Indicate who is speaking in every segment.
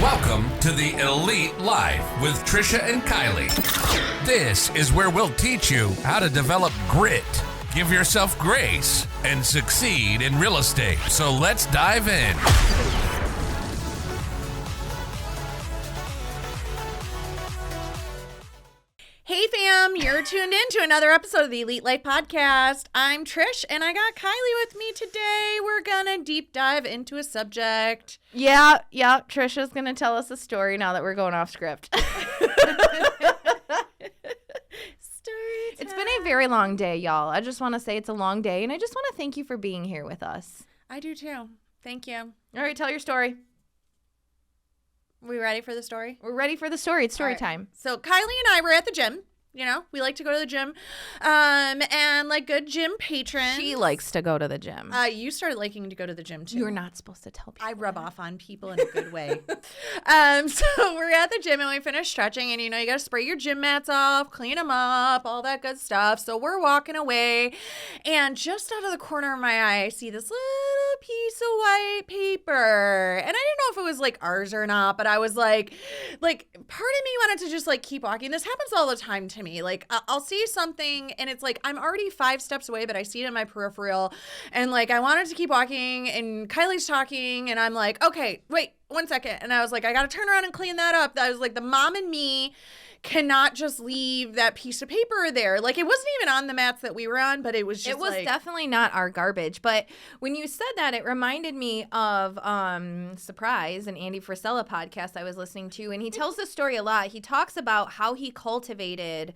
Speaker 1: Welcome to the Elite Life with Trisha and Kylie. This is where we'll teach you how to develop grit, give yourself grace, and succeed in real estate. So let's dive in.
Speaker 2: Hey fam, you're tuned in to another episode of the Elite Life Podcast. I'm Trish and I got Kylie with me today. We're gonna deep dive into a subject.
Speaker 3: Yeah, Trisha's gonna tell us a story now that we're going off script. It's been a very long day, y'all. I just want to say it's a long day, and I just want to thank you for being here with us.
Speaker 2: I do too. Thank you.
Speaker 3: All right, tell your story.
Speaker 2: We ready for the story?
Speaker 3: We're ready for the story. It's story time.
Speaker 2: So Kylie and I were at the gym. You know, we like to go to the gym, and like good gym patrons.
Speaker 3: She likes to go to the gym.
Speaker 2: You started liking to go to the gym too.
Speaker 3: You're not supposed to tell people.
Speaker 2: I rub off on people in a good way. So we're at the gym and we finished stretching, and you know, you got to spray your gym mats off, clean them up, all that good stuff. So we're walking away, and just out of the corner of my eye, I see this little piece of white paper, and I didn't know if it was like ours or not, but I was like part of me wanted to just like keep walking. This happens all the time to me. Like I'll see something and it's like I'm already 5 steps away, but I see it in my peripheral, and like I wanted to keep walking, and Kylie's talking, and I'm like, okay, wait 1 second, and I was like, I gotta turn around and clean that up. I was like, the mom and me cannot just leave that piece of paper there. Like it wasn't even on the mats that we were on, but it was just
Speaker 3: definitely not our garbage. But when you said that, it reminded me of Surprise, an Andy Frisella podcast I was listening to, and he tells this story a lot. He talks about how he cultivated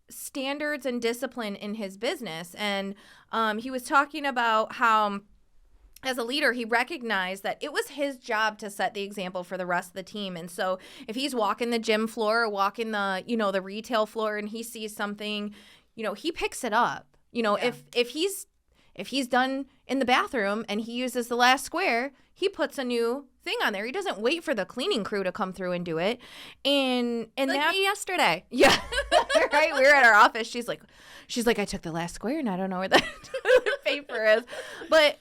Speaker 3: standards and discipline in his business, and he was talking about how as a leader, he recognized that it was his job to set the example for the rest of the team. And so if he's walking the gym floor or walking the, you know, the retail floor, and he sees something, you know, he picks it up. You know, yeah. if he's done in the bathroom and he uses the last square, he puts a new thing on there. He doesn't wait for the cleaning crew to come through and do it. And
Speaker 2: like
Speaker 3: that
Speaker 2: me yesterday.
Speaker 3: Yeah. Right. We were at our office. She's like, I took the last square and I don't know where the paper is. But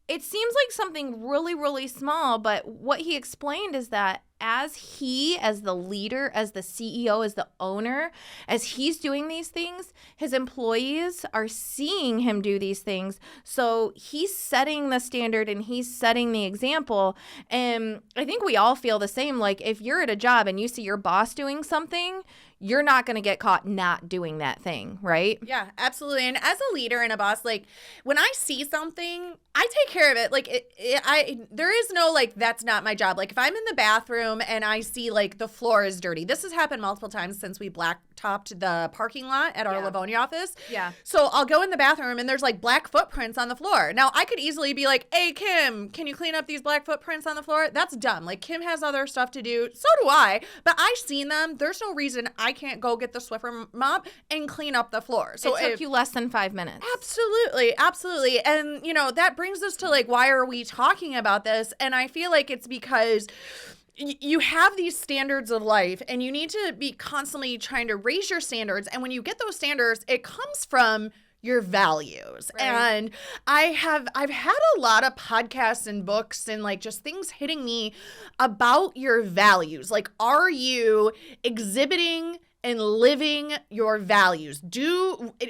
Speaker 3: it seems like something really, really small, but what he explained is that as the leader, as the CEO, as the owner, as he's doing these things, his employees are seeing him do these things. So he's setting the standard and he's setting the example. And I think we all feel the same. Like if you're at a job and you see your boss doing something, you're not going to get caught not doing that thing, right?
Speaker 2: Yeah, absolutely. And as a leader and a boss, like when I see something, I take care of it. Like there is no like, that's not my job. Like if I'm in the bathroom and I see like the floor is dirty, this has happened multiple times since we blacktopped the parking lot at our Livonia office.
Speaker 3: Yeah.
Speaker 2: So I'll go in the bathroom and there's like black footprints on the floor. Now I could easily be like, hey, Kim, can you clean up these black footprints on the floor? That's dumb. Like Kim has other stuff to do. So do I. But I've seen them. There's no reason I can't go get the Swiffer mop and clean up the floor. So
Speaker 3: it took you less than 5 minutes.
Speaker 2: Absolutely. Absolutely. And, you know, that brings us to like, why are we talking about this? And I feel like it's because you have these standards of life and you need to be constantly trying to raise your standards. And when you get those standards, it comes from your values. Right. And I've had a lot of podcasts and books and like just things hitting me about your values. Like, are you exhibiting and living your values?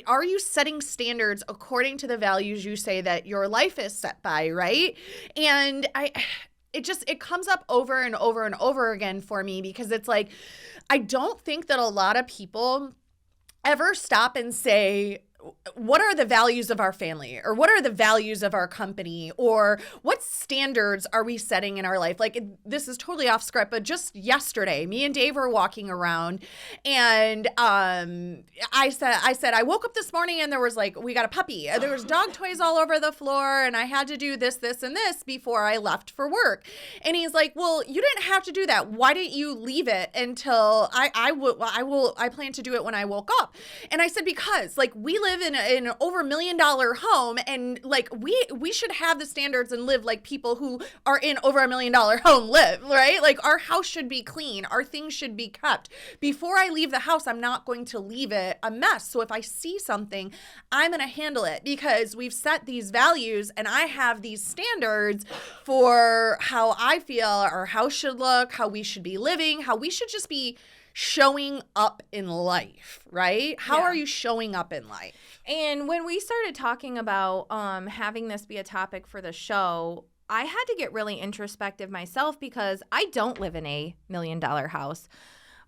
Speaker 2: Are you setting standards according to the values you say that your life is set by, right? And it comes up over and over and over again for me, because it's like, I don't think that a lot of people ever stop and say, what are the values of our family, or what are the values of our company, or what standards are we setting in our life? Like, this is totally off script, but just yesterday, me and Dave were walking around, and I said I woke up this morning and there was like, we got a puppy. There was dog toys all over the floor, and I had to do this, and this before I left for work. And he's like, well, you didn't have to do that. Why didn't you leave it until I plan to do it when I woke up? And I said, because like we live live in an over $1 million home, and like we should have the standards and live like people who are in over $1 million home live, right? Like our house should be clean, our things should be kept. Before I leave the house, I'm not going to leave it a mess. So if I see something, I'm going to handle it, because we've set these values and I have these standards for how I feel our house should look, how we should be living, how we should just be showing up in life, right? How are you showing up in life?
Speaker 3: And when we started talking about having this be a topic for the show, I had to get really introspective myself, because I don't live in a $1 million house.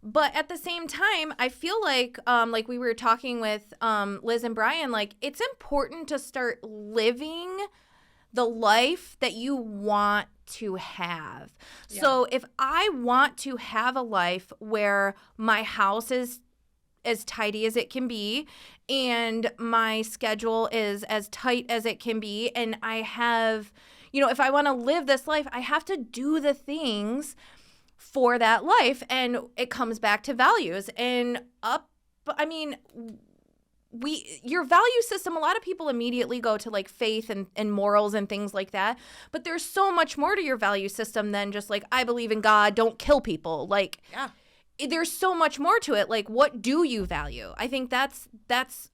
Speaker 3: But at the same time, I feel like we were talking with Liz and Brian, like it's important to start living the life that you want to have. Yeah. So if I want to have a life where my house is as tidy as it can be and my schedule is as tight as it can be, and I have, if I want to live this life, I have to do the things for that life. And it comes back to values your value system, a lot of people immediately go to like faith and morals and things like that. But there's so much more to your value system than just like, I believe in God, don't kill people. Like, there's so much more to it. Like, what do you value? I think that's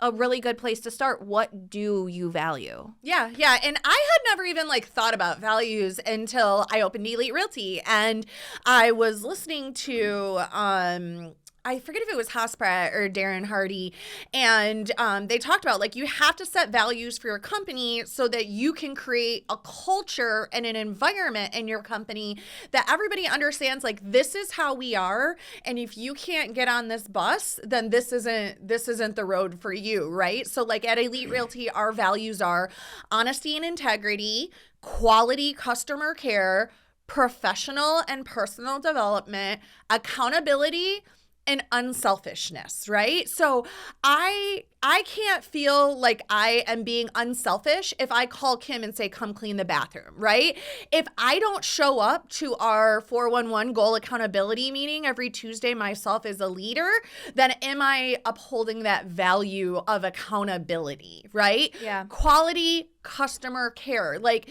Speaker 3: a really good place to start. What do you value?
Speaker 2: Yeah. And I had never even like thought about values until I opened Elite Realty, and I was listening to I forget if it was Hasprat or Darren Hardy, and they talked about like you have to set values for your company so that you can create a culture and an environment in your company that everybody understands, like this is how we are, and if you can't get on this bus, then this isn't the road for you, right? So like at Elite Realty, our values are honesty and integrity, quality customer care, professional and personal development, accountability, and unselfishness, right? So I can't feel like I am being unselfish if I call Kim and say, come clean the bathroom, right? If I don't show up to our 411 goal accountability meeting every Tuesday myself as a leader, then am I upholding that value of accountability, right?
Speaker 3: Yeah.
Speaker 2: Quality customer care. Like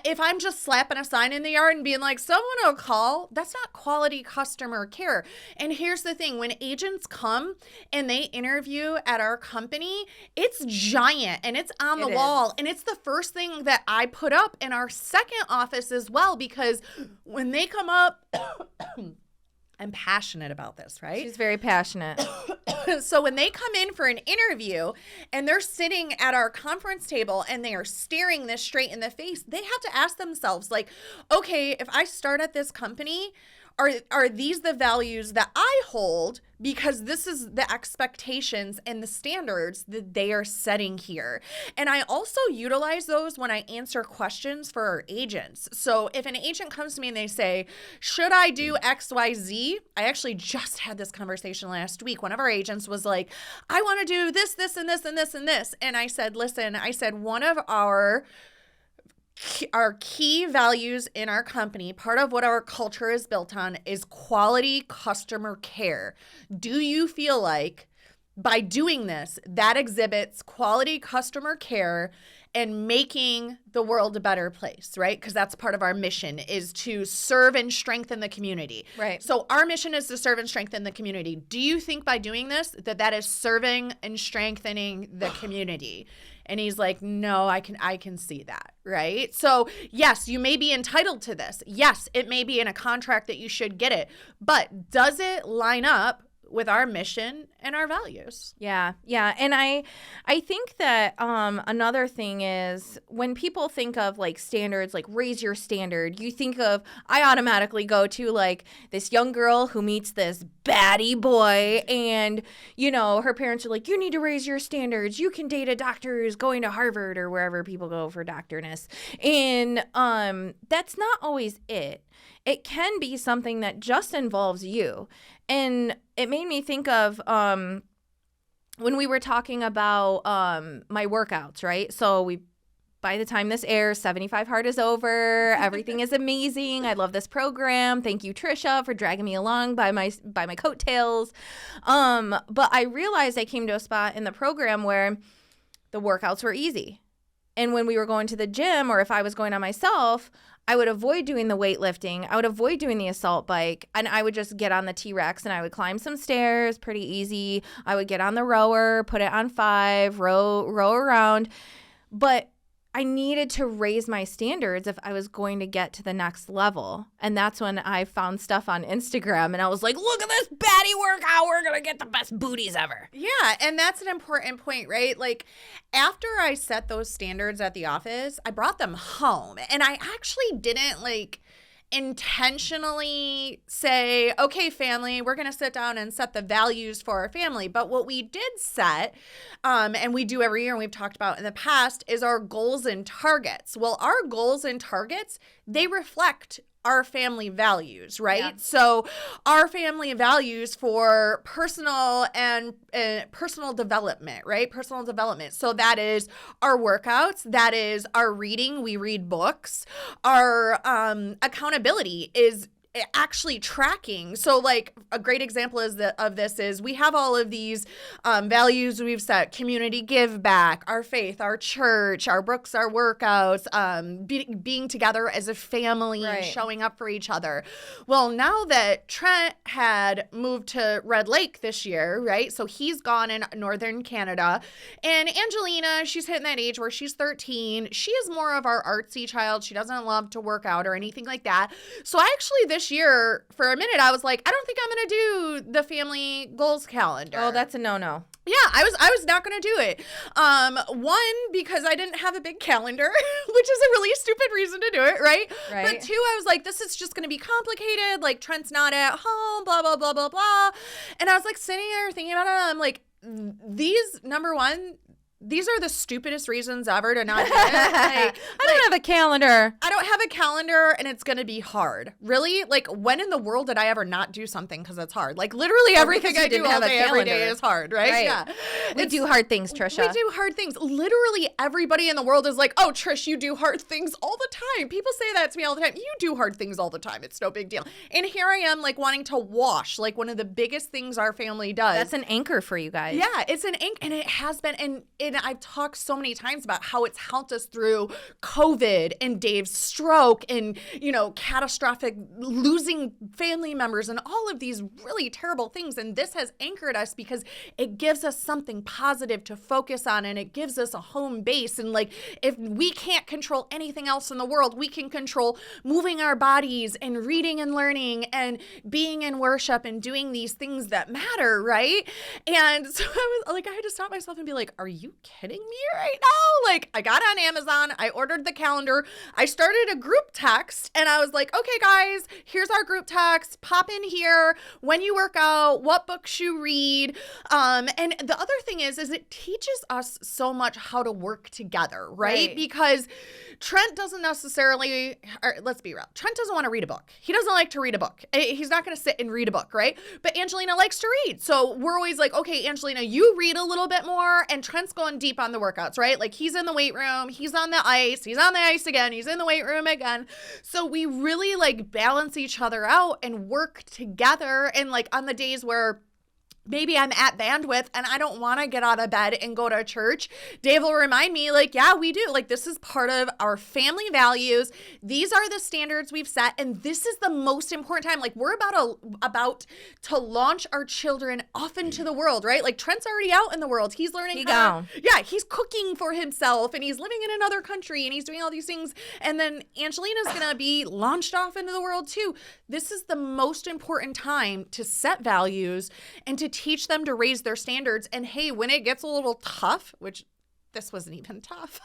Speaker 2: if I'm just slapping a sign in the yard and being like, someone will call, that's not quality customer care. And here's the thing, when agents come and they interview at our company, it's giant and it's on the wall. And it's the first thing that I put up in our second office as well, because when they come up, I'm passionate about this, right?
Speaker 3: She's very passionate.
Speaker 2: So when they come in for an interview and they're sitting at our conference table and they are staring this straight in the face, they have to ask themselves, like, okay, if I start at this company, are these the values that I hold? Because this is the expectations and the standards that they are setting here. And I also utilize those when I answer questions for our agents. So if an agent comes to me and they say, should I do XYZ? I actually just had this conversation last week. One of our agents was like, I want to do this, this, and this, and this, and this. And I said, listen, one of our key values in our company, part of what our culture is built on, is quality customer care. Do you feel like by doing this, that exhibits quality customer care and making the world a better place, right? Because that's part of our mission, is to serve and strengthen the community.
Speaker 3: Right.
Speaker 2: So our mission is to serve and strengthen the community. Do you think by doing this that is serving and strengthening the community? And he's like, no, I can see that, right? So yes, you may be entitled to this. Yes, it may be in a contract that you should get it, but does it line up with our mission and our values?
Speaker 3: Yeah. And I think that another thing is when people think of like standards, like raise your standard, I automatically go to like this young girl who meets this baddie boy, and her parents are like, you need to raise your standards. You can date a doctor who's going to Harvard or wherever people go for doctorness. And that's not always it. It can be something that just involves you. And it made me think of when we were talking about my workouts, right? So by the time this airs, 75 Hard is over. Everything is amazing. I love this program. Thank you, Trisha, for dragging me along by my coattails. But I realized I came to a spot in the program where the workouts were easy. And when we were going to the gym, or if I was going on myself, I would avoid doing the weightlifting. I would avoid doing the assault bike, and I would just get on the T-Rex and I would climb some stairs, pretty easy. I would get on the rower, put it on 5, row around. But I needed to raise my standards if I was going to get to the next level. And that's when I found stuff on Instagram and I was like, look at this baddie workout. We're going to get the best booties ever.
Speaker 2: Yeah, and that's an important point, right? Like, after I set those standards at the office, I brought them home. And I actually didn't, like, intentionally say, okay, family, we're going to sit down and set the values for our family. But what we did set, and we do every year and we've talked about in the past, is our goals and targets. Well, our goals and targets, they reflect our family values, right? Yeah. So our family values for personal and personal development, right? Personal development. So that is our workouts. That is our reading. We read books. Our accountability is actually tracking. So like a great example of this is we have all of these values we've set: community give back, our faith, our church, our books, our workouts, being together as a family, right, showing up for each other. Well, now that Trent had moved to Red Lake this year, right? So he's gone in northern Canada, and Angelina, she's hitting that age where she's 13. She is more of our artsy child. She doesn't love to work out or anything like that. So I actually this year, for a minute, I was like, I don't think I'm going to do the family goals calendar.
Speaker 3: Oh, that's a no-no.
Speaker 2: Yeah, I was not going to do it. One, because I didn't have a big calendar, which is a really stupid reason to do it, right? But two, I was like, this is just going to be complicated. Like, Trent's not at home, blah, blah, blah, blah, blah. And I was like sitting there thinking about it. I'm like, these are the stupidest reasons ever to not do it.
Speaker 3: I don't have a calendar.
Speaker 2: I don't have a calendar, and it's going to be hard. Really? Like, when in the world did I ever not do something because it's hard? Like, literally everything I do all day, every day is hard, right? Yeah.
Speaker 3: We do hard things, Trisha.
Speaker 2: We do hard things. Literally everybody in the world is like, oh, Trish, you do hard things all the time. People say that to me all the time. You do hard things all the time. It's no big deal. And here I am, like, wanting to wash, like one of the biggest things our family does.
Speaker 3: That's an anchor for you guys.
Speaker 2: Yeah, it's an anchor, and it has been, and I've talked so many times about how it's helped us through COVID and Dave's stroke and, catastrophic losing family members and all of these really terrible things. And this has anchored us because it gives us something positive to focus on, and it gives us a home base. And like, if we can't control anything else in the world, we can control moving our bodies and reading and learning and being in worship and doing these things that matter, right? And so I had to stop myself and be like, are you kidding me right now? Like, I got on Amazon, I ordered the calendar, I started a group text, and I was like, okay, guys, here's our group text. Pop in here when you work out, what books you read. And the other thing is it teaches us so much how to work together, right? Because Trent doesn't necessarily, or let's be real, Trent doesn't want to read a book. He doesn't like to read a book. He's not going to sit and read a book, right? But Angelina likes to read. So we're always like, okay, Angelina, you read a little bit more, and Trent's going deep on the workouts, right? Like, he's in the weight room, he's on the ice again, he's in the weight room again. So we really like balance each other out and work together. And like on the days where maybe I'm at bandwidth and I don't want to get out of bed and go to church, Dave will remind me, like, yeah, we do. Like, this is part of our family values. These are the standards we've set. And this is the most important time. Like, we're about to launch our children off into the world, right? Like, Trent's already out in the world. He's learning he's cooking for himself, and he's living in another country, and he's doing all these things. And then Angelina's going to be launched off into the world too. This is the most important time to set values and to teach them to raise their standards. And hey, when it gets a little tough, which this wasn't even tough,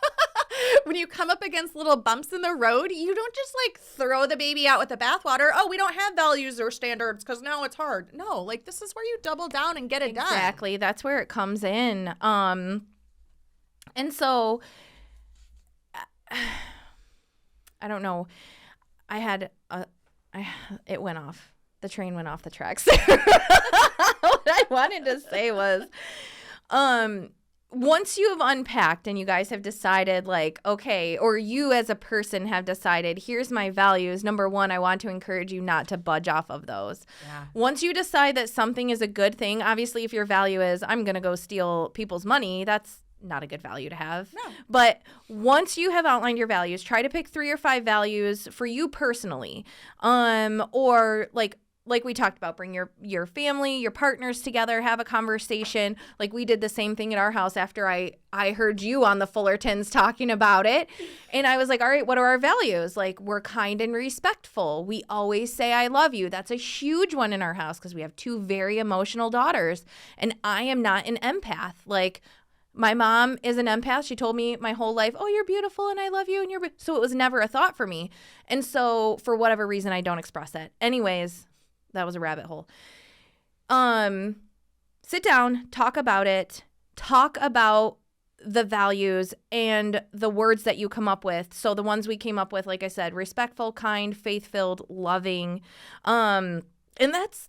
Speaker 2: when you come up against little bumps in the road, you don't just like throw the baby out with the bathwater. Oh, we don't have values or standards because now it's hard. No, like, this is where you double down and get it done.
Speaker 3: Exactly. That's where it comes in. And so I don't know. It went off. The train went off the tracks. What I wanted to say was, once you have unpacked and you guys have decided, like, okay, or you as a person have decided, here's my values. Number one, I want to encourage you not to budge off of those. Yeah. Once you decide that something is a good thing, obviously if your value is, I'm going to go steal people's money, that's not a good value to have.
Speaker 2: No.
Speaker 3: But once you have outlined your values, try to pick 3 or 5 values for you personally. Or like we talked about, bring your family, your partners together, have a conversation. Like we did the same thing at our house after I heard you on the Fullertons talking about it. And I was like, all right, what are our values? Like, we're kind and respectful. We always say, I love you. That's a huge one in our house because we have 2 very emotional daughters. And I am not an empath. Like, my mom is an empath. She told me my whole life, oh, you're beautiful and I love you. So it was never a thought for me. And so for whatever reason, I don't express that. Anyways, that was a rabbit hole. Sit down, talk about it, talk about the values and the words that you come up with. So the ones we came up with, like I said, respectful, kind, faith-filled, loving. And that's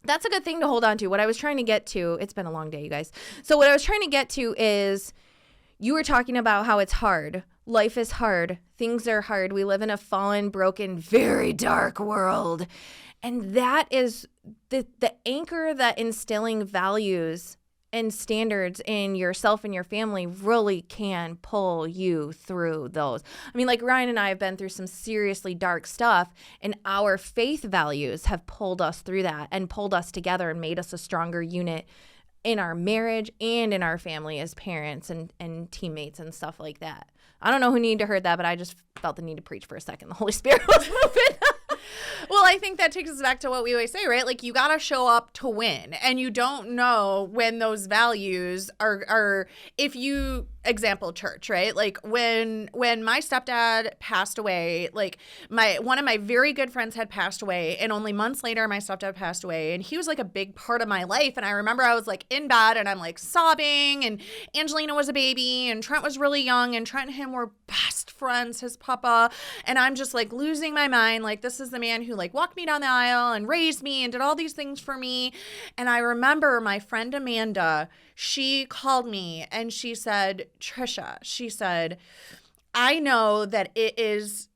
Speaker 3: a good thing to hold on to. What I was trying to get to, it's been a long day, you guys. So what I was trying to get to is you were talking about how it's hard. Life is hard. Things are hard. We live in a fallen, broken, very dark world. And that is the anchor that instilling values and standards in yourself and your family really can pull you through those. I mean, like Ryan and I have been through some seriously dark stuff, and our faith values have pulled us through that and pulled us together and made us a stronger unit in our marriage and in our family as parents and teammates and stuff like that. I don't know who needed to hear that, but I just felt the need to preach for a second. The Holy Spirit was moving.
Speaker 2: Well, I think that takes us back to what we always say, right? Like, you got to show up to win, and you don't know when those values are if you, example, church, right? Like when my stepdad passed away, like one of my very good friends had passed away, and only months later my stepdad passed away, and he was like a big part of my life. And I remember I was like in bed and I'm like sobbing, and Angelina was a baby and Trent was really young, and Trent and him were best friends, his papa, and I'm just like losing my mind. Like, this is the man who like walked me down the aisle and raised me and did all these things for me. And I remember my friend Amanda, she called me and she said, Trisha, she said, I know that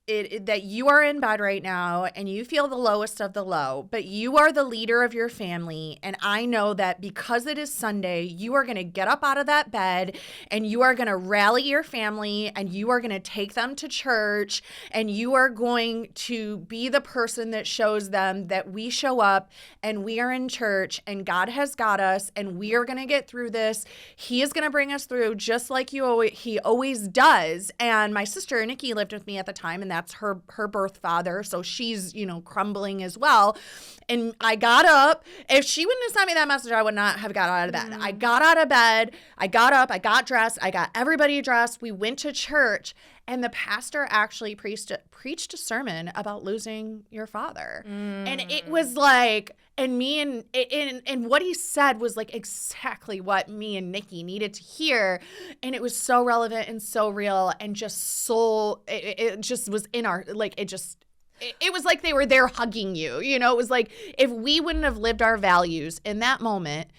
Speaker 2: that you are in bed right now and you feel the lowest of the low, but you are the leader of your family. And I know that because it is Sunday, you are going to get up out of that bed and you are going to rally your family and you are going to take them to church, and you are going to be the person that shows them that we show up and we are in church and God has got us and we are going to get through this. He is going to bring us through just like he always does. And my sister Nikki lived with me at the time, and that's her birth father. So she's, crumbling as well. And I got up. If she wouldn't have sent me that message, I would not have got out of bed. I got out of bed. I got up. I got dressed. I got everybody dressed. We went to church. And the pastor actually preached a sermon about losing your father. And it was like, and me and what he said was like exactly what me and Nikki needed to hear. And it was so relevant and so real and just so, it just was in our, like, it was like they were there hugging you. It was like, if we wouldn't have lived our values in that moment,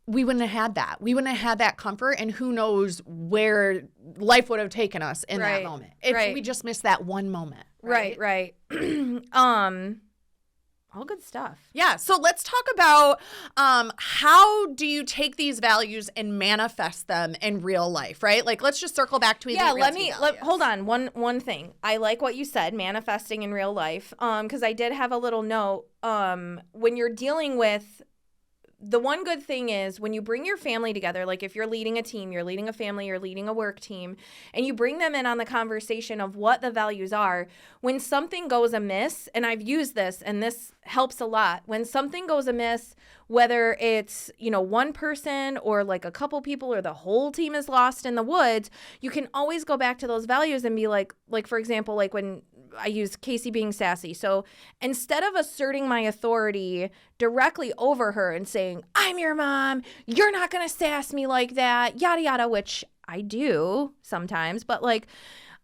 Speaker 2: we wouldn't have had that. We wouldn't have had that comfort, and who knows where life would have taken us in that moment if we just missed that one moment.
Speaker 3: Right. All good stuff.
Speaker 2: Yeah. So let's talk about how do you take these values and manifest them in real life, right? Like, let's just circle back to
Speaker 3: hold on. One thing. I like what you said, manifesting in real life. Because I did have a little note. When you're dealing with, the one good thing is when you bring your family together, like if you're leading a team, you're leading a family, you're leading a work team, and you bring them in on the conversation of what the values are, when something goes amiss, and I've used this and this helps a lot, when something goes amiss, whether it's, one person or like a couple people or the whole team is lost in the woods, you can always go back to those values and be like for example, like when I use Casey being sassy. So instead of asserting my authority directly over her and saying, I'm your mom, you're not going to sass me like that, yada, yada, which I do sometimes, but like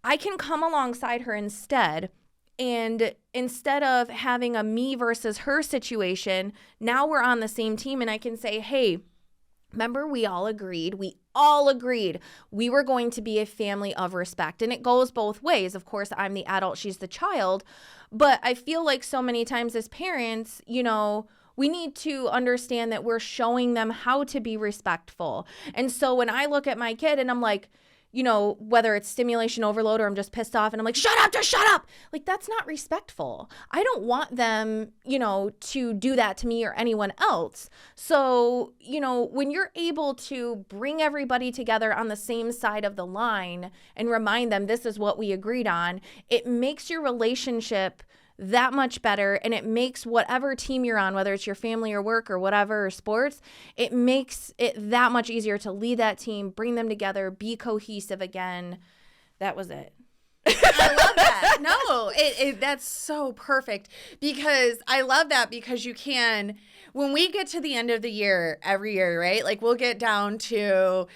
Speaker 3: I can come alongside her instead. And instead of having a me versus her situation, now we're on the same team and I can say, hey, remember we all agreed we were going to be a family of respect. And it goes both ways. Of course, I'm the adult, she's the child. But I feel like so many times as parents, We need to understand that we're showing them how to be respectful. And so when I look at my kid and I'm like, you know, whether it's stimulation overload or I'm just pissed off and I'm like, shut up, just shut up. Like, that's not respectful. I don't want them, you know, to do that to me or anyone else. So, you know, when you're able to bring everybody together on the same side of the line and remind them this is what we agreed on, it makes your relationship that much better, and it makes whatever team you're on, whether it's your family or work or whatever, or sports, it makes it that much easier to lead that team, bring them together, be cohesive again. That was it.
Speaker 2: I love that. No, that's so perfect, because I love that, because you can, when we get to the end of the year every year, right? Like, we'll get down to,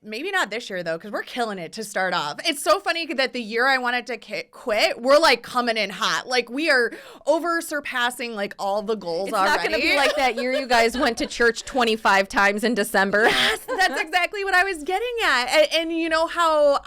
Speaker 2: maybe not this year though, because we're killing it to start off. It's so funny that the year I wanted to quit, we're like coming in hot. Like, we are over surpassing like all the goals already.
Speaker 3: It's not going to be like that year you guys went to church 25 times in December.
Speaker 2: Yes, that's exactly what I was getting at. And you know how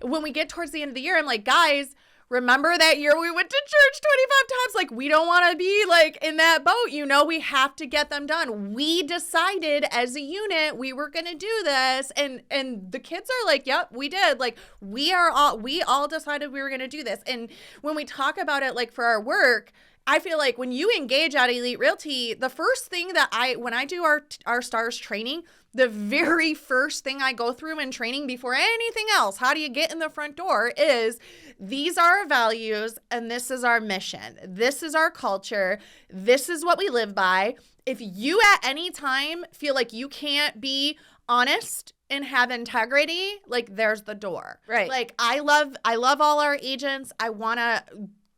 Speaker 2: when we get towards the end of the year, I'm like, guys, remember that year we went to church 25 times? Like, we don't want to be like in that boat. You know, we have to get them done. We decided as a unit we were going to do this. And the kids are like, yep, we did. Like, we all decided we were going to do this. And when we talk about it, like for our work, I feel like when you engage at Elite Realty, the first thing that when I do our stars training, the very first thing I go through in training before anything else, how do you get in the front door, is these are our values and this is our mission. This is our culture. This is what we live by. If you at any time feel like you can't be honest and have integrity, like, there's the door.
Speaker 3: Right.
Speaker 2: Like, I love all our agents. I want to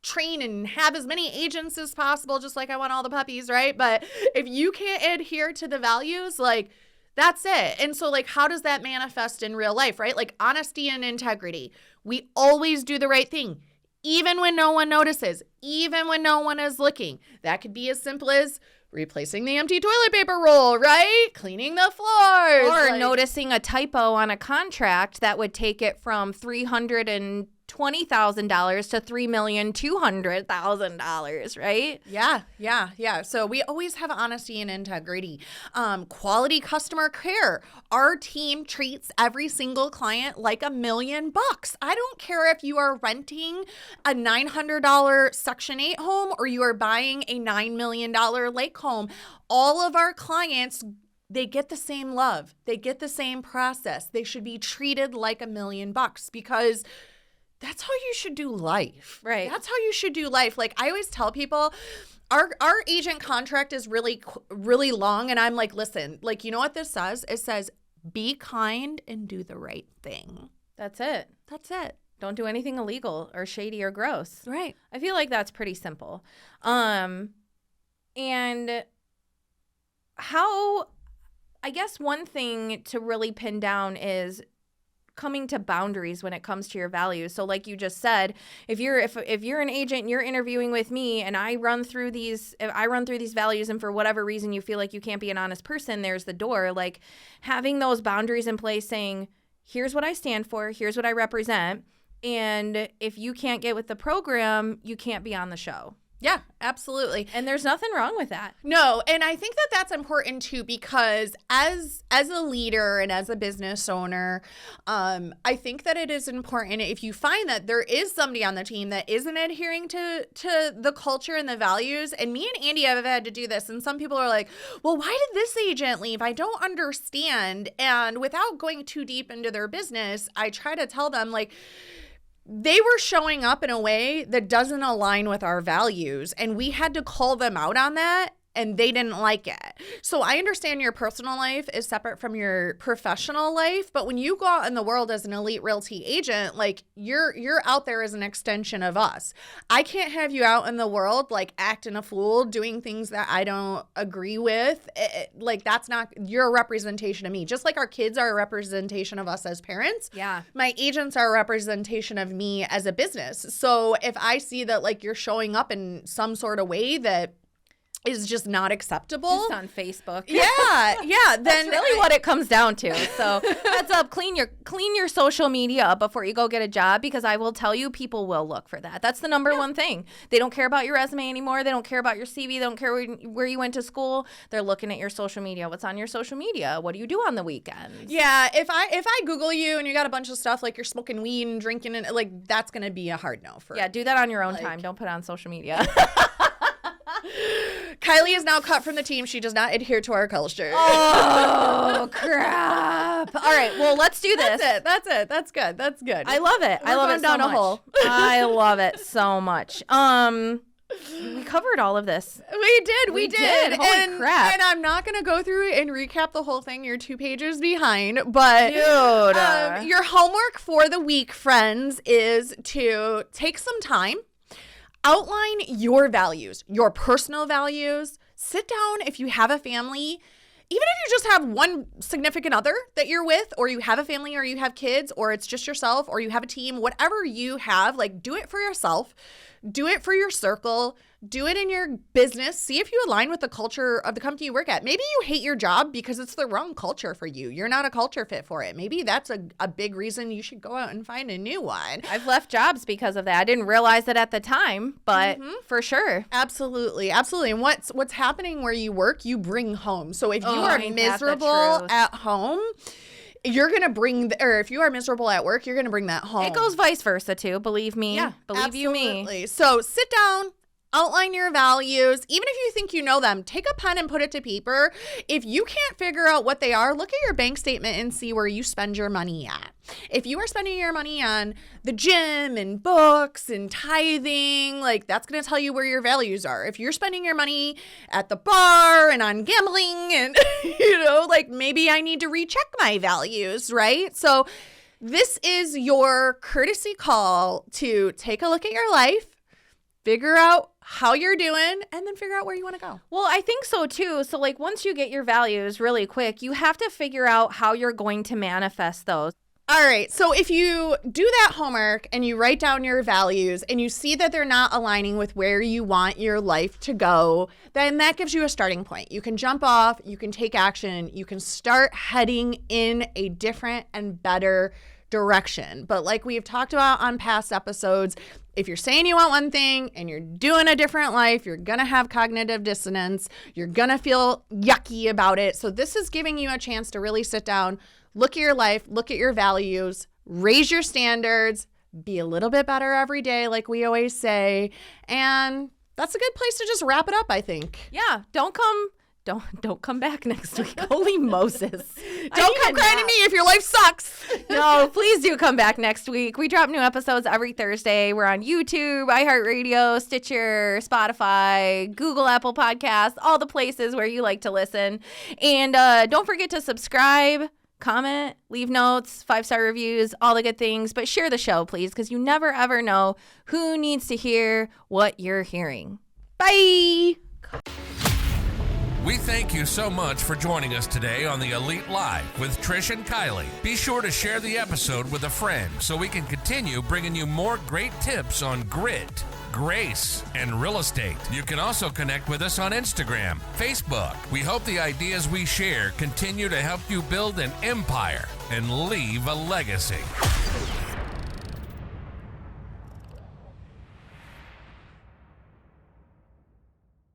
Speaker 2: train and have as many agents as possible, just like I want all the puppies, right? But if you can't adhere to the values, like, that's it. And so, like, how does that manifest in real life, right? Like, honesty and integrity. We always do the right thing, even when no one notices, even when no one is looking. That could be as simple as replacing the empty toilet paper roll, right? Cleaning the floors.
Speaker 3: Or noticing a typo on a contract that would take it from $320,000 to $3,200,000, right?
Speaker 2: Yeah. So we always have honesty and integrity. Quality customer care. Our team treats every single client like $1 million. I don't care if you are renting a $900 Section 8 home or you are buying a $9 million lake home. All of our clients, they get the same love. They get the same process. They should be treated like $1 million, because that's how you should do life.
Speaker 3: Right.
Speaker 2: That's how you should do life. Like, I always tell people, our agent contract is really, really long. And I'm like, listen, like, you know what this says? It says, be kind and do the right thing.
Speaker 3: That's it.
Speaker 2: That's it.
Speaker 3: Don't do anything illegal or shady or gross.
Speaker 2: Right.
Speaker 3: I feel like that's pretty simple. And how, I guess one thing to really pin down is coming to boundaries when it comes to your values. So like you just said, if you're an agent and you're interviewing with me and I run through these values, and for whatever reason you feel like you can't be an honest person, there's the door. Like, having those boundaries in place, saying, here's what I stand for, here's what I represent, and if you can't get with the program, you can't be on the show.
Speaker 2: Yeah, absolutely.
Speaker 3: And there's nothing wrong with that.
Speaker 2: No, and I think that that's important too, because as a leader and as a business owner, I think that it is important if you find that there is somebody on the team that isn't adhering to the culture and the values. And me and Andy have had to do this, and some people are like, well, why did this agent leave? I don't understand. And without going too deep into their business, I try to tell them, like, they were showing up in a way that doesn't align with our values, and we had to call them out on that, and they didn't like it. So I understand your personal life is separate from your professional life, but when you go out in the world as an Elite Realty agent, like, you're out there as an extension of us. I can't have you out in the world like acting a fool, doing things that I don't agree with. Like, that's not, you're a representation of me. Just like our kids are a representation of us as parents.
Speaker 3: Yeah.
Speaker 2: My agents are a representation of me as a business. So if I see that, like, you're showing up in some sort of way that is just not acceptable.
Speaker 3: Just on Facebook.
Speaker 2: Yeah. Then
Speaker 3: That's really what it comes down to. So heads up, clean your social media up before you go get a job, because I will tell you, people will look for that. That's the number one thing. They don't care about your resume anymore. They don't care about your CV. They don't care where you went to school. They're looking at your social media. What's on your social media? What do you do on the weekends?
Speaker 2: Yeah, if I Google you and you got a bunch of stuff like you're smoking weed and drinking, and like that's gonna be a hard no for.
Speaker 3: Yeah, do that on your own time. Don't put it on social media.
Speaker 2: Kylie is now cut from the team. She does not adhere to our culture.
Speaker 3: Oh, crap. All right, well, let's do this.
Speaker 2: That's it. That's good.
Speaker 3: I love it. I love it so much. I love it so much. We covered all of this.
Speaker 2: We did.
Speaker 3: Holy crap.
Speaker 2: And I'm not going to go through and recap the whole thing. You're 2 pages behind. But
Speaker 3: Dude.
Speaker 2: Your homework for the week, friends, is to take some time. Outline your values, your personal values. Sit down if you have a family. Even if you just have one significant other that you're with, or you have a family, or you have kids, or it's just yourself, or you have a team, whatever you have, like, do it for yourself. Do it for your circle. Do it in your business. See if you align with the culture of the company you work at. Maybe you hate your job because it's the wrong culture for you. You're not a culture fit for it. Maybe that's a big reason you should go out and find a new one.
Speaker 3: I've left jobs because of that. I didn't realize it at the time, but for sure.
Speaker 2: Absolutely. And what's happening where you work, you bring home. So if you are
Speaker 3: ain't that the
Speaker 2: miserable
Speaker 3: truth.
Speaker 2: at home, you're going to bring, or if you are miserable at work, you're going to bring that home.
Speaker 3: It goes vice versa too. Believe me.
Speaker 2: Yeah,
Speaker 3: Believe you me.
Speaker 2: So sit down, outline your values. Even if you think you know them, take a pen and put it to paper. If you can't figure out what they are, look at your bank statement and see where you spend your money at. If you are spending your money on the gym and books and tithing, like that's going to tell you where your values are. If you're spending your money at the bar and on gambling and, like maybe I need to recheck my values, right? So this is your courtesy call to take a look at your life, figure out how you're doing, and then figure out where you want to go.
Speaker 3: Well, I think so too. So like once you get your values really quick, you have to figure out how you're going to manifest those.
Speaker 2: All right. So if you do that homework and you write down your values and you see that they're not aligning with where you want your life to go, then that gives you a starting point. You can jump off, you can take action, you can start heading in a different and better direction. But like we've talked about on past episodes, if you're saying you want one thing and you're doing a different life, you're going to have cognitive dissonance. You're going to feel yucky about it. So this is giving you a chance to really sit down, look at your life, look at your values, raise your standards, be a little bit better every day, like we always say. And that's a good place to just wrap it up, I think.
Speaker 3: Yeah. Don't come back next week. Holy Moses.
Speaker 2: Don't come crying to me if your life sucks.
Speaker 3: No, please do come back next week. We drop new episodes every Thursday. We're on YouTube, iHeart Radio, Stitcher, Spotify, Google, Apple Podcasts, all the places where you like to listen. And don't forget to subscribe, comment, leave notes, 5-star reviews, all the good things. But share the show, please, because you never, ever know who needs to hear what you're hearing. Bye.
Speaker 1: We thank you so much for joining us today on the Elite Live with Trish and Kylie. Be sure to share the episode with a friend so we can continue bringing you more great tips on grit, grace, and real estate. You can also connect with us on Instagram, Facebook. We hope the ideas we share continue to help you build an empire and leave a legacy.